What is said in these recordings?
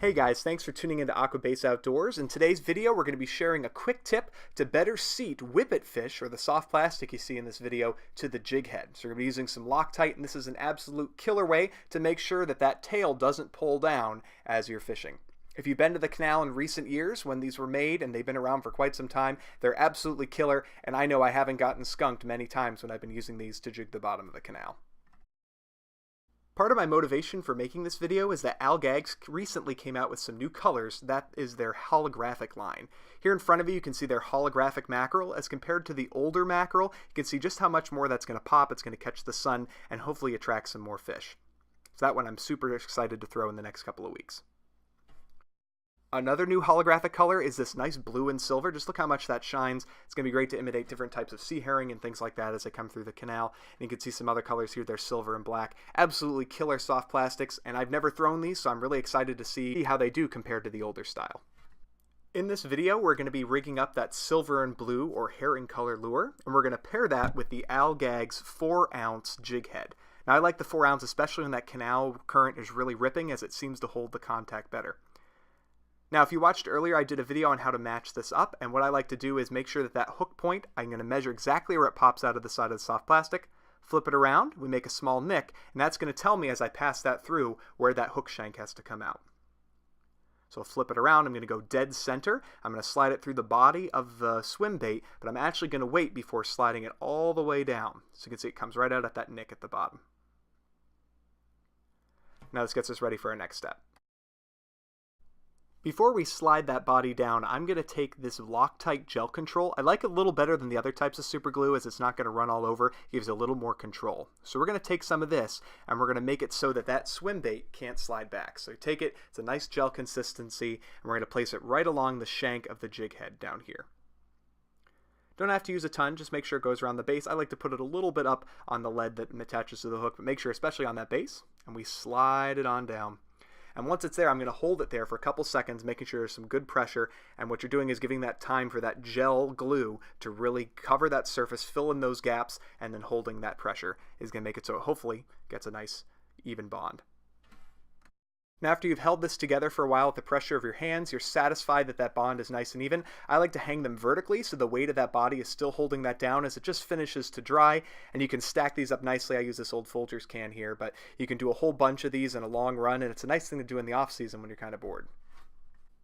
Hey guys, thanks for tuning into Aqua Outdoors. In today's video, we're going to be sharing a quick tip to better seat whippet fish, or the soft plastic you see in this video, to the jig head. So we're going to be using some Loctite, and this is an absolute killer way to make sure that that tail doesn't pull down as you're fishing. If you've been to the canal in recent years when these were made, and they've been around for quite some time, they're absolutely killer, and I know I haven't gotten skunked many times when I've been using these to jig the bottom of the canal. Part of my motivation for making this video is that Gags recently came out with some new colors. That is their holographic line. Here in front of you, you can see their holographic mackerel. As compared to the older mackerel, you can see just how much more that's going to pop. It's going to catch the sun and hopefully attract some more fish. So that one I'm super excited to throw in the next couple of weeks. Another new holographic color is this nice blue and silver. Just look how much that shines. It's going to be great to imitate different types of sea herring and things like that as they come through the canal. And you can see some other colors here. They're silver and black. Absolutely killer soft plastics, and I've never thrown these, so I'm really excited to see how they do compared to the older style. In this video, we're going to be rigging up that silver and blue or herring color lure, and we're going to pair that with the Gags 4-ounce jig head. Now I like the 4 ounce, especially when that canal current is really ripping, as it seems to hold the contact better. Now, if you watched earlier, I did a video on how to match this up, and what I like to do is make sure that that hook point, I'm going to measure exactly where it pops out of the side of the soft plastic, flip it around, we make a small nick, and that's going to tell me as I pass that through where that hook shank has to come out. So I'll flip it around, I'm going to go dead center, I'm going to slide it through the body of the swim bait, but I'm actually going to wait before sliding it all the way down. So you can see it comes right out at that nick at the bottom. Now this gets us ready for our next step. Before we slide that body down, I'm going to take this Loctite gel control. I like it a little better than the other types of super glue, as it's not going to run all over. It gives a little more control. So we're going to take some of this and we're going to make it so that that swim bait can't slide back. So you take it, it's a nice gel consistency, and we're going to place it right along the shank of the jig head down here. Don't have to use a ton, just make sure it goes around the base. I like to put it a little bit up on the lead that attaches to the hook, but make sure especially on that base, and we slide it on down. And once it's there, I'm going to hold it there for a couple seconds, making sure there's some good pressure. And what you're doing is giving that time for that gel glue to really cover that surface, fill in those gaps, and then holding that pressure is going to make it so it hopefully gets a nice even bond. Now, after you've held this together for a while with the pressure of your hands, you're satisfied that that bond is nice and even. I like to hang them vertically so the weight of that body is still holding that down as it just finishes to dry, and you can stack these up nicely. I use this old Folgers can here, but you can do a whole bunch of these in a long run, and it's a nice thing to do in the off season when you're kind of bored.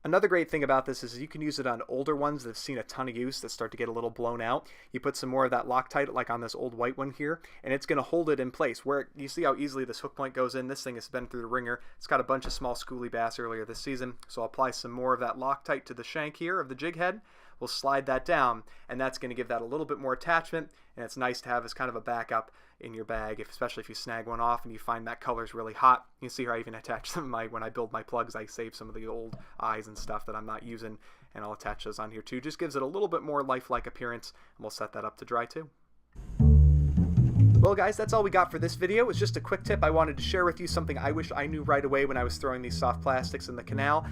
Another great thing about this is you can use it on older ones that have seen a ton of use that start to get a little blown out. You put some more of that Loctite, like on this old white one here, and it's going to hold it in place. Where you see how easily this hook point goes in. This thing has been through the ringer. It's got a bunch of small schoolie bass earlier this season, so I'll apply some more of that Loctite to the shank here of the jig head. We'll slide that down, and that's going to give that a little bit more attachment, and it's nice to have as kind of a backup in your bag, especially if you snag one off and you find that color's really hot. You can see how I even attach some of when I build my plugs, I save some of the old eyes and stuff that I'm not using, and I'll attach those on here too. Just gives it a little bit more lifelike appearance, and we'll set that up to dry too. Well guys, that's all we got for this video. It was just a quick tip I wanted to share with you, something I wish I knew right away when I was throwing these soft plastics in the canal.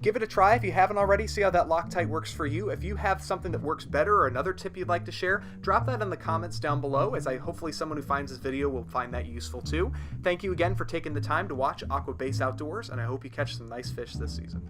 Give it a try if you haven't already, see how that Loctite works for you. If you have something that works better or another tip you'd like to share, drop that in the comments down below, as hopefully someone who finds this video will find that useful too. Thank you again for taking the time to watch Aqua Outdoors, and I hope you catch some nice fish this season.